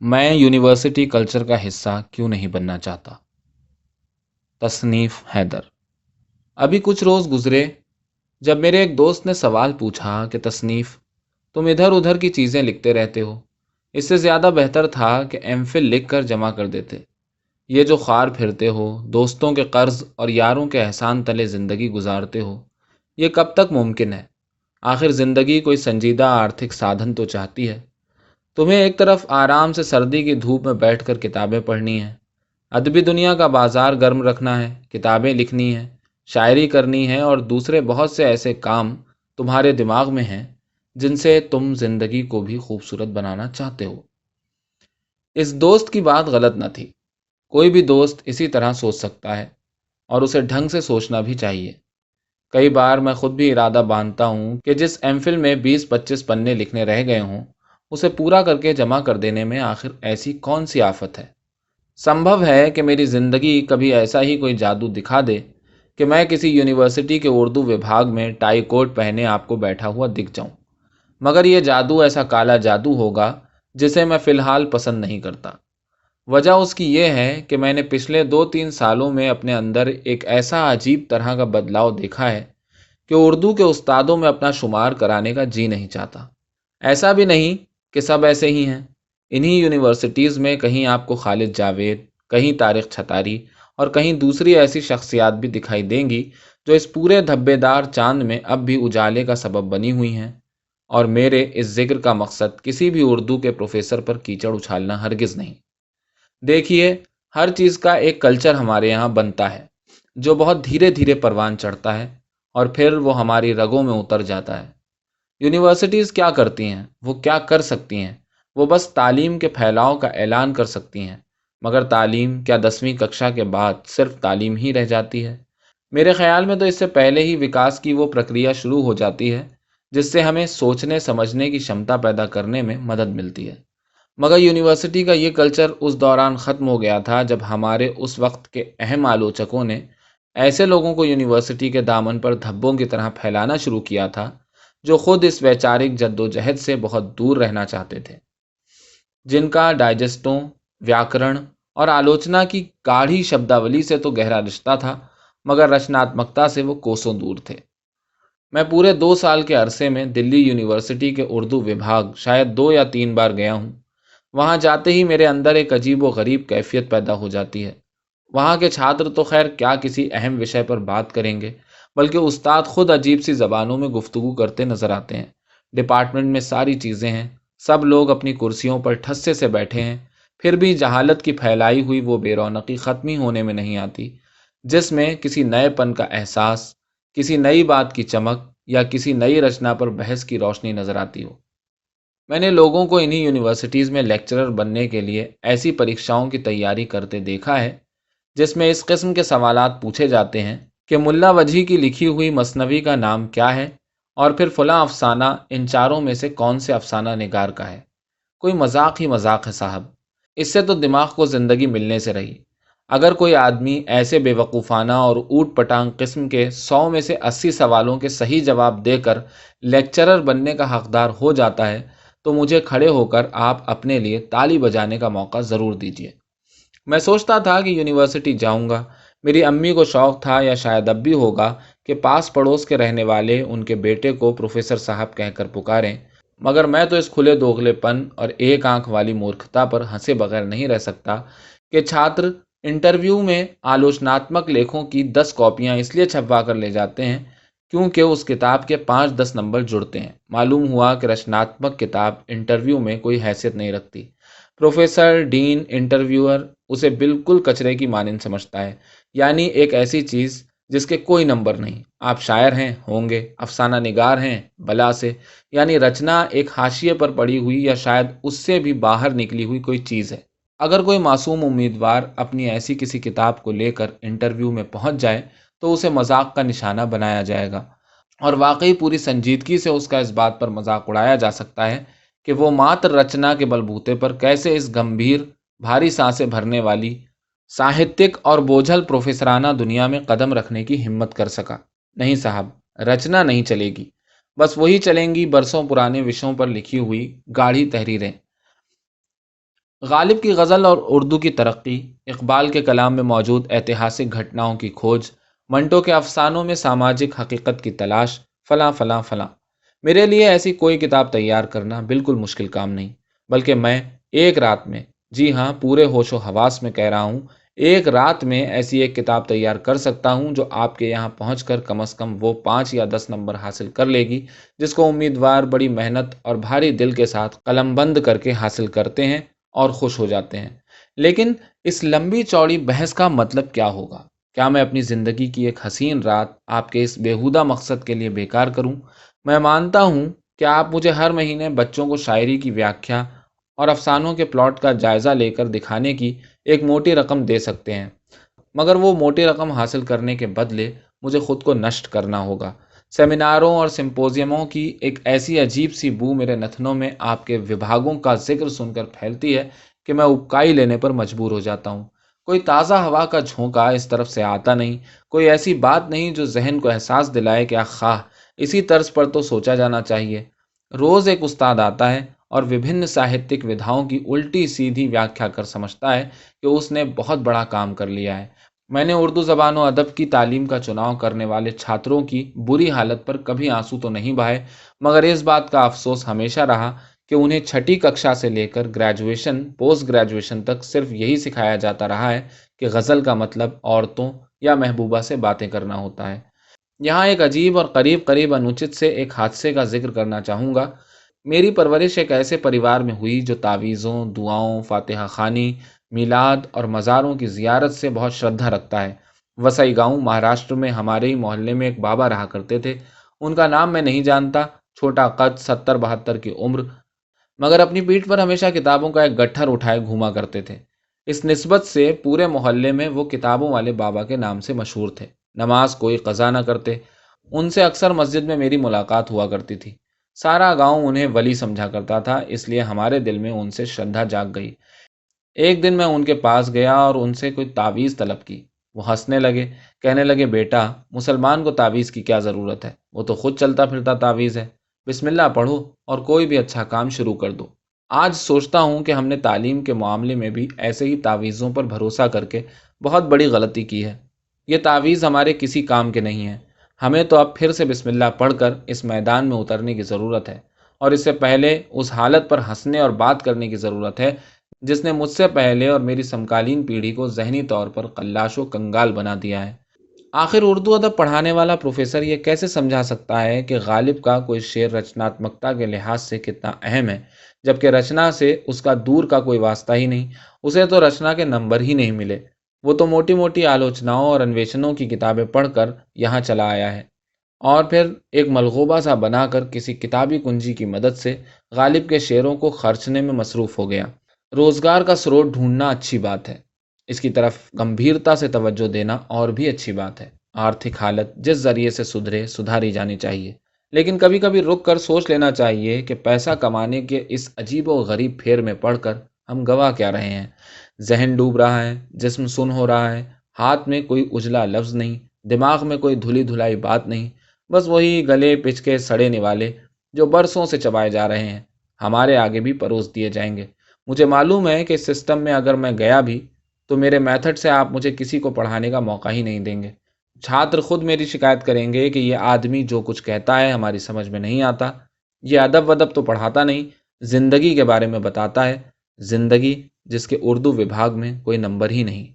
मैं university culture का हिस्सा क्यों नहीं बनना चाहता। तसनीफ हैदर। अभी कुछ रोज़ गुजरे जब मेरे एक दोस्त ने सवाल पूछा कि तसनीफ, तुम इधर उधर की चीज़ें लिखते रहते हो, इससे ज़्यादा बेहतर था कि एमफिल लिख कर जमा कर देते। ये जो ख्वार फिरते हो, दोस्तों के कर्ज और यारों के एहसान तले ज़िंदगी गुजारते हो, ये कब तक मुमकिन है। आखिर ज़िंदगी कोई संजीदा आर्थिक साधन तो चाहती है। तुम्हें एक तरफ आराम से सर्दी की धूप में बैठकर किताबें पढ़नी है, अदबी दुनिया का बाजार गर्म रखना है, किताबें लिखनी है, शायरी करनी है और दूसरे बहुत से ऐसे काम तुम्हारे दिमाग में हैं जिनसे तुम जिंदगी को भी खूबसूरत बनाना चाहते हो। इस दोस्त की बात गलत न थी। कोई भी दोस्त इसी तरह सोच सकता है और उसे ढंग से सोचना भी चाहिए। कई बार मैं खुद भी इरादा बांधता हूँ कि जिस एमफिल में 20-25 पन्ने लिखने रह गए हों, उसे पूरा करके जमा कर देने में आखिर ऐसी कौन सी आफत है। संभव है कि मेरी ज़िंदगी कभी ऐसा ही कोई जादू दिखा दे कि मैं किसी यूनिवर्सिटी के उर्दू विभाग में टाई कोट पहने आपको बैठा हुआ दिख जाऊं। मगर यह जादू ऐसा काला जादू होगा जिसे मैं फ़िलहाल पसंद नहीं करता। वजह उसकी यह है कि मैंने पिछले 2-3 सालों में अपने अंदर एक ऐसा अजीब तरह का बदलाव देखा है कि उर्दू के उस्तादों में अपना शुमार कराने का जी नहीं चाहता। ऐसा भी नहीं कि सब ऐसे ही हैं। इन्हीं यूनिवर्सिटीज़ में कहीं आपको खालिद जावेद, कहीं तारिक छतारी और कहीं दूसरी ऐसी शख्सियात भी दिखाई देंगी जो इस पूरे धब्बेदार चांद में अब भी उजाले का सबब बनी हुई हैं। और मेरे इस जिक्र का मकसद किसी भी उर्दू के प्रोफेसर पर कीचड़ उछालना हरगिज़ नहीं। देखिए, हर चीज़ का एक कल्चर हमारे यहाँ बनता है जो बहुत धीरे धीरे परवान चढ़ता है और फिर वो हमारी रगों में उतर जाता है। यूनिवर्सिटीज़ क्या करती हैं, वो क्या कर सकती हैं? वो बस तालीम के फैलाव का ऐलान कर सकती हैं। मगर तालीम क्या 10वीं कक्षा के बाद सिर्फ तालीम ही रह जाती है? मेरे ख़्याल में तो इससे पहले ही विकास की वो प्रक्रिया शुरू हो जाती है जिससे हमें सोचने समझने की क्षमता पैदा करने में मदद मिलती है। मगर यूनिवर्सिटी का ये कल्चर उस दौरान ख़त्म हो गया था जब हमारे उस वक्त के अहम आलोचकों ने ऐसे लोगों को यूनिवर्सिटी के दामन पर धब्बों की तरह फैलाना शुरू किया था जो खुद इस वैचारिक जद्दोजहद से बहुत दूर रहना चाहते थे, जिनका डाइजेस्टों, व्याकरण और आलोचना की गाढ़ी शब्दावली से तो गहरा रिश्ता था, मगर रचनात्मकता से वो कोसों दूर थे। मैं पूरे 2 साल के अरसे में दिल्ली यूनिवर्सिटी के उर्दू विभाग शायद 2 या 3 बार गया हूँ। वहाँ जाते ही मेरे अंदर एक अजीब व गरीब कैफियत पैदा हो जाती है। वहाँ के छात्र तो खैर क्या किसी अहम विषय पर बात करेंगे, बल्कि उस्ताद खुद अजीब सी ज़बानों में गुफ्तगू करते नज़र आते हैं। डिपार्टमेंट में सारी चीज़ें हैं, सब लोग अपनी कुर्सियों पर ठस्से से बैठे हैं, फिर भी जहालत की फैलाई हुई वो बेरौनकी ख़त्म ही होने में नहीं आती, जिसमें किसी नएपन का एहसास, किसी नई बात की चमक या किसी नई रचना पर बहस की रोशनी नज़र आती हो। मैंने लोगों को इन्हीं यूनिवर्सिटीज़ में लेक्चरर बनने के लिए ऐसी परीक्षाओं की तैयारी करते देखा है जिसमें इस किस्म के सवालात पूछे जाते हैं कि मुल्ला वजही की लिखी हुई मसनवी का नाम क्या है और फिर फलां अफसाना इन चारों में से कौन से अफसाना निगार का है। कोई मजाक ही मजाक है साहब। इससे तो दिमाग को ज़िंदगी मिलने से रही। अगर कोई आदमी ऐसे बेवकूफ़ाना और ऊट पटांग किस्म के 100 में से 80 सवालों के सही जवाब देकर लेक्चरर बनने का हकदार हो जाता है तो मुझे खड़े होकर आप अपने लिए ताली बजाने का मौका ज़रूर दीजिए। मैं सोचता था कि यूनिवर्सिटी जाऊंगा। मेरी अम्मी को शौक था, या शायद अब भी होगा, कि पास पड़ोस के रहने वाले उनके बेटे को प्रोफेसर साहब कहकर पुकारें। मगर मैं तो इस खुले दोगलेपन और एक आंख वाली मूर्खता पर हंसे बगैर नहीं रह सकता कि छात्र इंटरव्यू में आलोचनात्मक लेखों की 10 कॉपियां इसलिए छपवा कर ले जाते हैं क्योंकि उस किताब के 5-10 नंबर जुड़ते हैं। मालूम हुआ कि रचनात्मक किताब इंटरव्यू में कोई हैसियत नहीं रखती। प्रोफेसर, डीन, इंटरव्यूअर उसे बिल्कुल कचरे की मानिंद समझता है, यानी एक ऐसी चीज़ जिसके कोई नंबर नहीं। आप शायर हैं, होंगे, अफसाना निगार हैं, बला से, यानी रचना एक हाशिए पर पड़ी हुई या शायद उससे भी बाहर निकली हुई कोई चीज़ है। अगर कोई मासूम उम्मीदवार अपनी ऐसी किसी किताब को लेकर इंटरव्यू में पहुंच जाए तो उसे मजाक का निशाना बनाया जाएगा, और वाकई पूरी संजीदगी से उसका इस बात पर मजाक उड़ाया जा सकता है कि वो मात्र रचना के बलबूते पर कैसे इस गंभीर, भारी सांसें भरने वाली साहित्यिक और बोझल प्रोफेसराना दुनिया में कदम रखने की हिम्मत कर सका। नहीं साहब, रचना नहीं चलेगी। बस वही चलेंगी बरसों पुराने विषयों पर लिखी हुई गाढ़ी तहरीरें। غالب کی غزل اور اردو کی ترقی، اقبال کے کلام میں موجود ایتہاسک گھٹناؤں کی کھوج، منٹو کے افسانوں میں ساماجک حقیقت کی تلاش، فلاں فلاں فلاں۔ میرے لیے ایسی کوئی کتاب تیار کرنا بالکل مشکل کام نہیں، بلکہ میں ایک رات میں، جی ہاں پورے ہوش و حواس میں کہہ رہا ہوں، ایک رات میں ایسی ایک کتاب تیار کر سکتا ہوں جو آپ کے یہاں پہنچ کر کم از کم وہ 5 یا 10 نمبر حاصل کر لے گی، جس کو امیدوار بڑی محنت اور بھاری دل کے ساتھ قلم بند کر کے حاصل کرتے ہیں اور خوش ہو جاتے ہیں۔ لیکن اس لمبی چوڑی بحث کا مطلب کیا ہوگا؟ کیا میں اپنی زندگی کی ایک حسین رات آپ کے اس بیہودہ مقصد کے لیے بیکار کروں؟ میں مانتا ہوں کہ آپ مجھے ہر مہینے بچوں کو شاعری کی ویاکھیا اور افسانوں کے پلاٹ کا جائزہ لے کر دکھانے کی ایک موٹی رقم دے سکتے ہیں، مگر وہ موٹی رقم حاصل کرنے کے بدلے مجھے خود کو نشٹ کرنا ہوگا۔ سیمیناروں اور سمپوزیموں کی ایک ایسی عجیب سی بو میرے نتنوں میں آپ کے وبھاگوں کا ذکر سن کر پھیلتی ہے کہ میں ابکائی لینے پر مجبور ہو جاتا ہوں۔ کوئی تازہ ہوا کا جھونکا اس طرف سے آتا نہیں، کوئی ایسی بات نہیں جو ذہن کو احساس دلائے کہ آخا اسی طرز پر تو سوچا جانا چاہیے۔ روز ایک استاد آتا ہے اور وبھن ساہتک ودھاؤں کی الٹی سیدھی ویاکھیا کر سمجھتا ہے کہ اس نے بہت بڑا کام کر لیا ہے۔ میں نے اردو زبان و ادب کی تعلیم کا چناؤ کرنے والے چھاتروں کی بری حالت پر کبھی آنسو تو نہیں بہائے، مگر اس بات کا افسوس ہمیشہ رہا کہ انہیں چھٹی ککشا سے لے کر گریجویشن پوسٹ گریجویشن تک صرف یہی سکھایا جاتا رہا ہے کہ غزل کا مطلب عورتوں یا محبوبہ سے باتیں کرنا ہوتا ہے۔ یہاں ایک عجیب اور قریب قریب انوچت سے ایک حادثے کا ذکر کرنا چاہوں گا۔ میری پرورش ایک ایسے پریوار میں ہوئی جو تعویذوں، دعاؤں، فاتحہ خوانی، میلاد اور مزاروں کی زیارت سے بہت شردھا رکھتا ہے۔ وسائی گاؤں مہاراشٹر میں ہمارے ہی محلے میں ایک بابا رہا کرتے تھے۔ ان کا نام میں نہیں جانتا، چھوٹا قد، 70-72 کی عمر، مگر اپنی پیٹھ پر ہمیشہ کتابوں کا ایک گٹھر اٹھائے گھوما کرتے تھے۔ اس نسبت سے پورے محلے میں وہ کتابوں والے بابا کے نام سے مشہور تھے۔ نماز کوئی قضا نہ کرتے، ان سے اکثر مسجد میں میری ملاقات ہوا کرتی تھی۔ سارا گاؤں انہیں ولی سمجھا کرتا تھا، اس لیے ہمارے دل میں ان سے شردھا جاگ گئی۔ ایک دن میں ان کے پاس گیا اور ان سے کوئی تعویذ طلب کی۔ وہ ہنسنے لگے، کہنے لگے بیٹا مسلمان کو تعویذ کی کیا ضرورت ہے، وہ تو خود چلتا پھرتا تعویذ ہے، بسم اللہ پڑھو اور کوئی بھی اچھا کام شروع کر دو۔ آج سوچتا ہوں کہ ہم نے تعلیم کے معاملے میں بھی ایسے ہی تعویذوں پر بھروسہ کر کے بہت بڑی غلطی کی ہے۔ یہ تعویذ ہمارے کسی کام کے نہیں ہیں۔ ہمیں تو اب پھر سے بسم اللہ پڑھ کر اس میدان میں اترنے کی ضرورت ہے، اور اس سے پہلے اس حالت پر ہنسنے اور بات کرنے کی ضرورت ہے جس نے مجھ سے پہلے اور میری سمکالین پیڑھی کو ذہنی طور پر قلاش و کنگال بنا دیا ہے۔ آخر اردو ادب پڑھانے والا پروفیسر یہ کیسے سمجھا سکتا ہے کہ غالب کا کوئی شعر رچناتمکتا کے لحاظ سے کتنا اہم ہے، جبکہ رچنا سے اس کا دور کا کوئی واسطہ ہی نہیں، اسے تو رچنا کے نمبر ہی نہیں ملے۔ وہ تو موٹی موٹی آلوچناؤں اور انویشنوں کی کتابیں پڑھ کر یہاں چلا آیا ہے، اور پھر ایک ملغوبہ سا بنا کر کسی کتابی کنجی کی مدد سے غالب کے شعروں کو خرچنے میں مصروف ہو گیا۔ روزگار کا سروت ڈھونڈنا اچھی بات ہے، اس کی طرف گمبھیرتا سے توجہ دینا اور بھی اچھی بات ہے۔ آرتھک حالت جس ذریعے سے سدھاری جانی چاہیے، لیکن کبھی کبھی رک کر سوچ لینا چاہیے کہ پیسہ کمانے کے اس عجیب و غریب پھیر میں پڑھ کر ہم گوا کیا رہے ہیں۔ ذہن ڈوب رہا ہے، جسم سن ہو رہا ہے، ہاتھ میں کوئی اجلا لفظ نہیں، دماغ میں کوئی دھلی دھلائی بات نہیں، بس وہی گلے پچکے سڑے نوالے جو برسوں سے چبائے جا رہے ہیں، ہمارے آگے بھی پروس دیے جائیں گے۔ مجھے معلوم ہے کہ اس سسٹم میں اگر میں گیا بھی تو میرے میتھڈ سے آپ مجھے کسی کو پڑھانے کا موقع ہی نہیں دیں گے۔ چھاتر خود میری شکایت کریں گے کہ یہ آدمی جو کچھ کہتا ہے ہماری سمجھ میں نہیں آتا، یہ ادب ودب تو پڑھاتا نہیں، زندگی کے بارے میں بتاتا ہے، زندگی جس کے اردو وبھاگ میں کوئی نمبر ہی نہیں۔